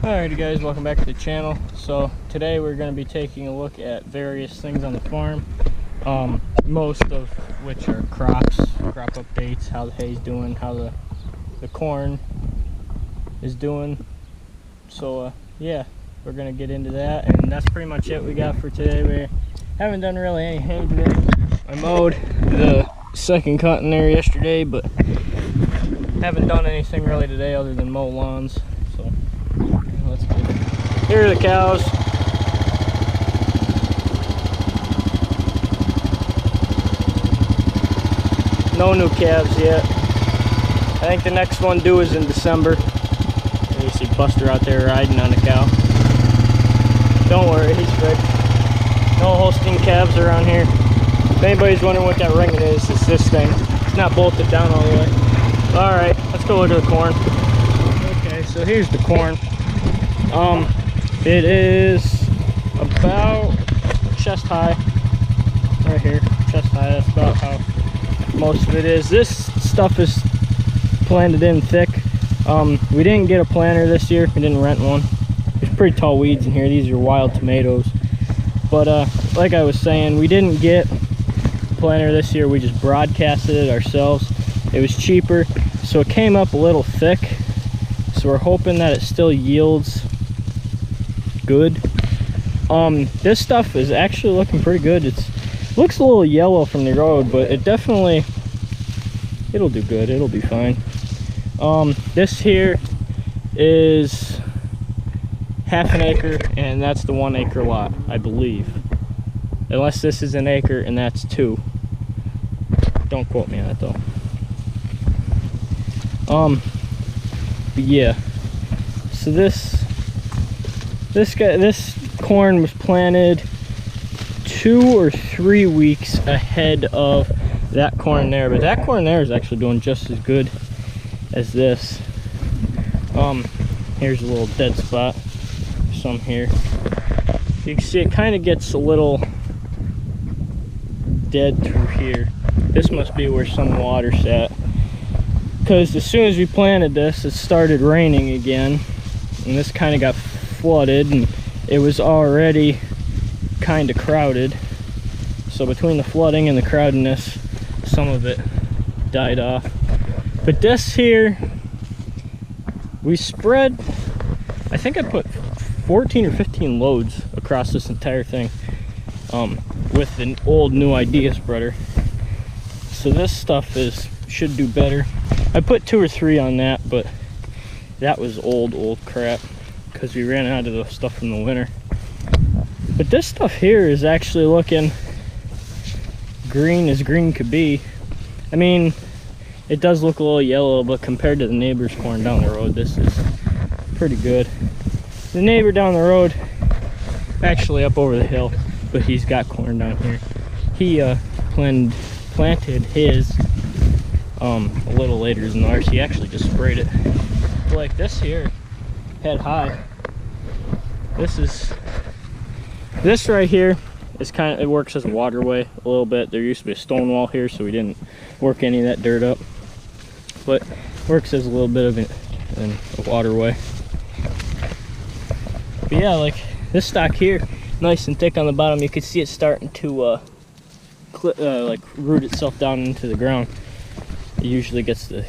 Alrighty guys, welcome back to the channel. So today we're going to be taking a look at various things on the farm, most of which are crop updates, how the hay's doing, how the corn is doing. So yeah, we're going to get into that, and that's pretty much it we got for today. We haven't done really any hay today. I mowed the second cut in there yesterday, but haven't done anything really today other than mow lawns. So let's get it. Here are the cows. No new calves yet. I think the next one due is in December. And you see Buster out there riding on a cow. Don't worry, he's fixed. No Holstein calves around here. If anybody's wondering what that ring is, it's this thing. It's not bolted down all the way. Alright, let's go look at the corn. Okay, so here's the corn. It is about chest high. Right here, chest high. That's about how most of it is. This stuff is planted in thick. We didn't get a planter this year. We didn't rent one. There's pretty tall weeds in here. These are wild tomatoes. But like I was saying, we didn't get a planter this year. We just broadcasted it ourselves. It was cheaper, so it came up a little thick. So we're hoping that it still yields good. This stuff is actually looking pretty good. It looks a little yellow from the road, but it'll do good. It'll be fine. This here is half an acre, and that's the 1 acre lot, I believe, unless this is an acre and that's 2. Don't quote me on it though. But yeah, so this corn was planted 2 or 3 weeks ahead of that corn there, but that corn there is actually doing just as good as this. Here's a little dead spot, some here. You can see it kind of gets a little dead through here. This must be where some water sat, because as soon as we planted this, it started raining again, and this kind of got flooded, and it was already kind of crowded. So between the flooding and the crowdedness, some of it died off. But this here, we spread, I think I put 14 or 15 loads across this entire thing with an old New Idea spreader. So this stuff should do better. I put 2 or 3 on that, but that was old crap because we ran out of the stuff from the winter. But this stuff here is actually looking green as green could be. I mean, it does look a little yellow, but compared to the neighbor's corn down the road, this is pretty good. The neighbor down the road, actually up over the hill, but he's got corn down here. He planted his a little later than ours. He actually just sprayed it. Like this here, head high. This right here is it works as a waterway a little bit. There used to be a stone wall here, so we didn't work any of that dirt up, but works as a little bit of a waterway. But yeah, like this stock here, nice and thick on the bottom. You can see it starting to like root itself down into the ground. It usually gets the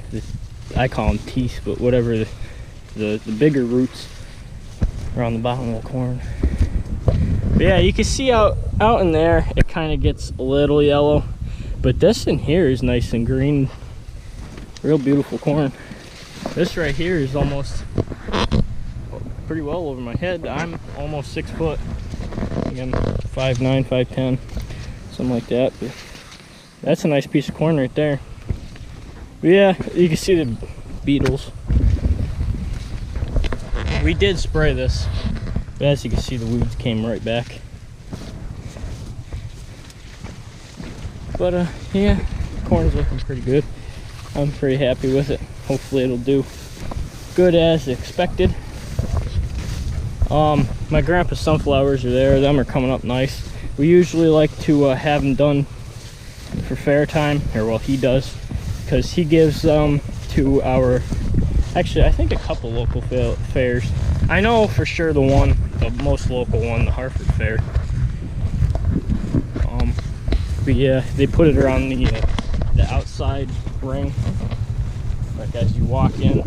I call them teeth, but whatever, the bigger roots are on the bottom of the corn. But yeah, you can see out in there, it kind of gets a little yellow, but this in here is nice and green. Real beautiful corn. This right here is almost pretty well over my head. I'm almost 6 foot. Again, 5'9", 5'10", something like that. But that's a nice piece of corn right there. But yeah, you can see the beetles. We did spray this, but as you can see, the weeds came right back. But yeah, corn's looking pretty good. I'm pretty happy with it. Hopefully it'll do good as expected. My grandpa's sunflowers are there. Them are coming up nice. We usually like to have them done for fair time, or well, he does, because he gives them to our Actually, I think a couple local fairs. I know for sure the most local one, the Hartford Fair. But yeah, they put it around the outside ring, like as you walk in.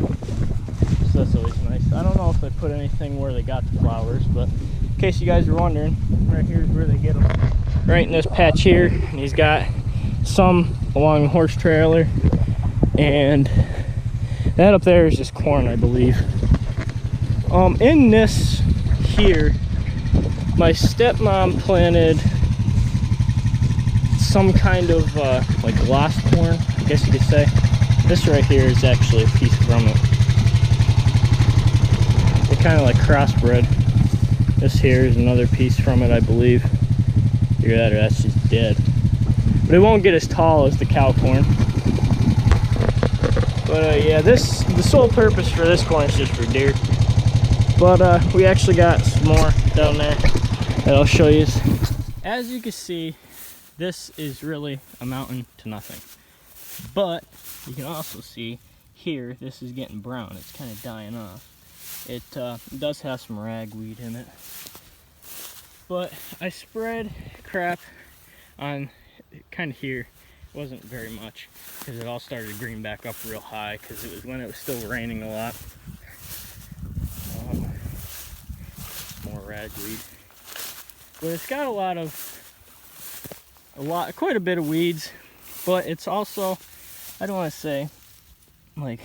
So that's always nice. I don't know if they put anything where they got the flowers, but in case you guys are wondering, right here is where they get them. Right in this patch here, and he's got some along the horse trailer, and that up there is just corn, I believe. In this here, my stepmom planted some kind of like gloss corn, I guess you could say. This right here is actually a piece from it. They're kind of like crossbred. This here is another piece from it, I believe. Either that or that's just dead. But it won't get as tall as the cow corn. But yeah, the sole purpose for this corn is just for deer. But we actually got some more down there that I'll show you. As you can see, this is really amounting to nothing. But you can also see here, this is getting brown. It's kind of dying off. It does have some ragweed in it. But I spread crap on kind of here. It wasn't very much because it all started to green back up real high because it was when it was still raining a lot. More ragweed. But it's got quite a bit of weeds, but it's also, I don't want to say like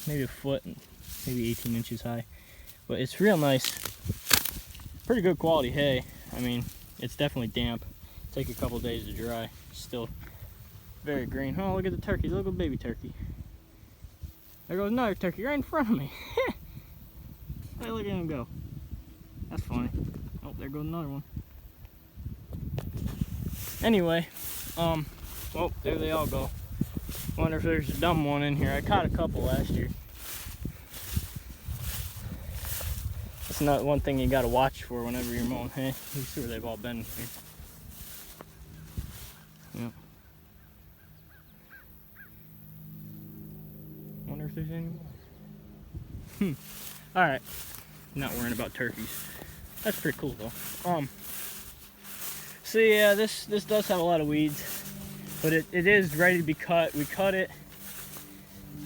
maybe a foot, maybe 18 inches high, but it's real nice, pretty good quality hay. I mean, it's definitely damp. Take a couple days to dry. Still very green. Oh, look at the turkey, look at baby turkey. There goes another turkey right in front of me. Hey, look at him go. That's funny. Oh, there goes another one. Anyway, well, there they all go. Wonder if there's a dumb one in here. I caught a couple last year. That's not one thing you gotta watch for whenever you're mowing hay. You see where they've all been here. Yep. Wonder if there's any more. Alright. Not worrying about turkeys. That's pretty cool though. So yeah, this does have a lot of weeds, but it is ready to be cut. We cut it,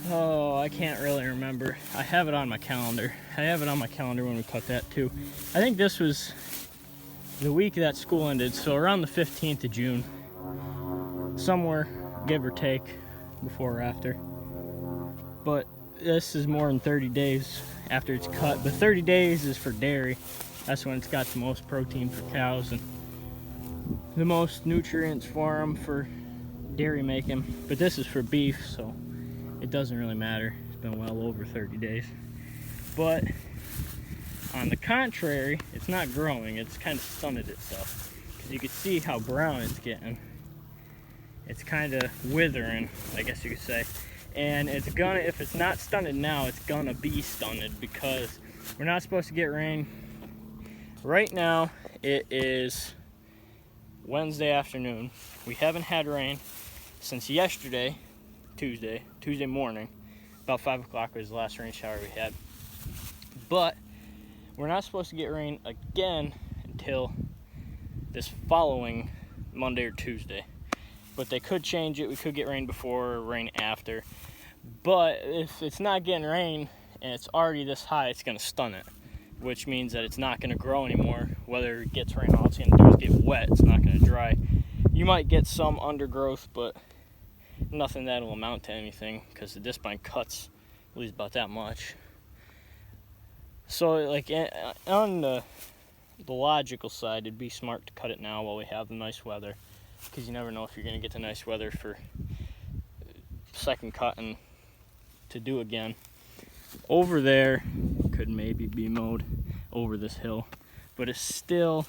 oh, I can't really remember. I have it on my calendar. I have it on my calendar when we cut that too. I think this was the week that school ended, so around the 15th of June. Somewhere, give or take, before or after. But this is more than 30 days after it's cut, but 30 days is for dairy. That's when it's got the most protein for cows and the most nutrients for them for dairy making. But this is for beef, so it doesn't really matter. It's been well over 30 days. But on the contrary, it's not growing. It's kind of stunted itself. Because you can see how brown it's getting. It's kind of withering, I guess you could say. And it's gonna, if it's not stunted now, it's gonna be stunted because we're not supposed to get rain. Right now, it is Wednesday afternoon. We haven't had rain since yesterday, Tuesday morning. About 5 o'clock was the last rain shower we had. But we're not supposed to get rain again until this following Monday or Tuesday. But they could change it. We could get rain before or rain after. But if it's not getting rain and it's already this high, it's going to stun it, which means that it's not going to grow anymore. Whether it gets rain, all it's going to do is get wet. It's not going to dry. You might get some undergrowth, but nothing that will amount to anything because the discbine cuts at least about that much. So, like, on the logical side, it'd be smart to cut it now while we have the nice weather, because you never know if you're going to get the nice weather for second cutting to do again. Over there could maybe be mowed over this hill, but it's still,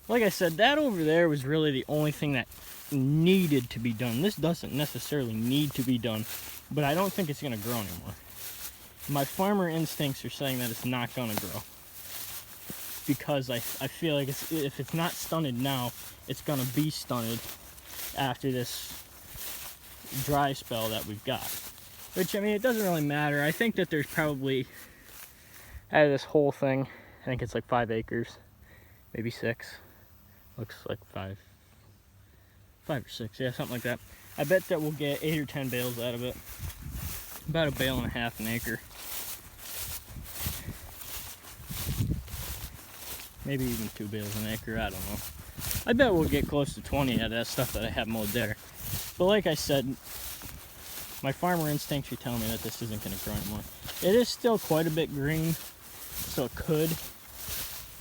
like I said, that over there was really the only thing that needed to be done. This doesn't necessarily need to be done, but I don't think it's going to grow anymore. My farmer instincts are saying that it's not going to grow, because I feel like if it's not stunted now, it's going to be stunted after this dry spell that we've got. Which, I mean, it doesn't really matter. I think that there's probably, out of this whole thing, I think it's like 5 acres, maybe 6. Looks like 5 or 6, yeah, something like that. I bet that we'll get 8 or 10 bales out of it. About 1.5 bales an acre. Maybe even 2 bales an acre, I don't know. I bet we'll get close to 20 out of that stuff that I have mowed there. But like I said, my farmer instincts are telling me that this isn't going to grow anymore. It is still quite a bit green, so it could.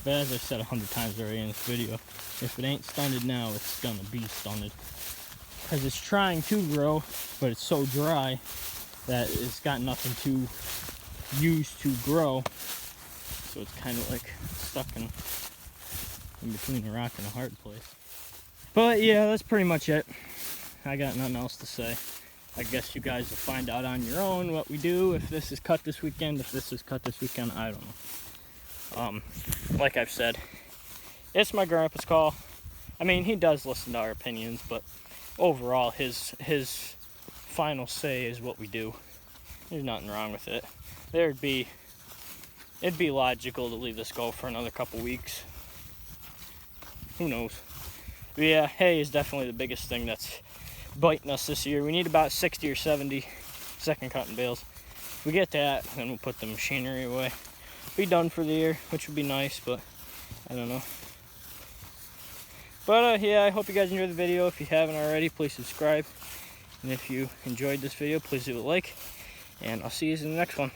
But as I've said 100 times already in this video, if it ain't stunted now, it's going to be stunted. Because it's trying to grow, but it's so dry that it's got nothing to use to grow. So it's kind of like stuck in between a rock and a hard place. But yeah, that's pretty much it. I got nothing else to say. I guess you guys will find out on your own what we do, if this is cut this weekend, if this is cut this weekend, I don't know. Like I've said, it's my grandpa's call. I mean, he does listen to our opinions, but overall, his final say is what we do. There's nothing wrong with it. It'd be logical to leave this go for another couple weeks. Who knows? But yeah, hay is definitely the biggest thing that's biting us this year. We need about 60 or 70 second cutting bales. If we get that, then we'll put the machinery away. Be done for the year, which would be nice, but I don't know. But yeah, I hope you guys enjoyed the video. If you haven't already, please subscribe. And if you enjoyed this video, please leave a like. And I'll see you in the next one.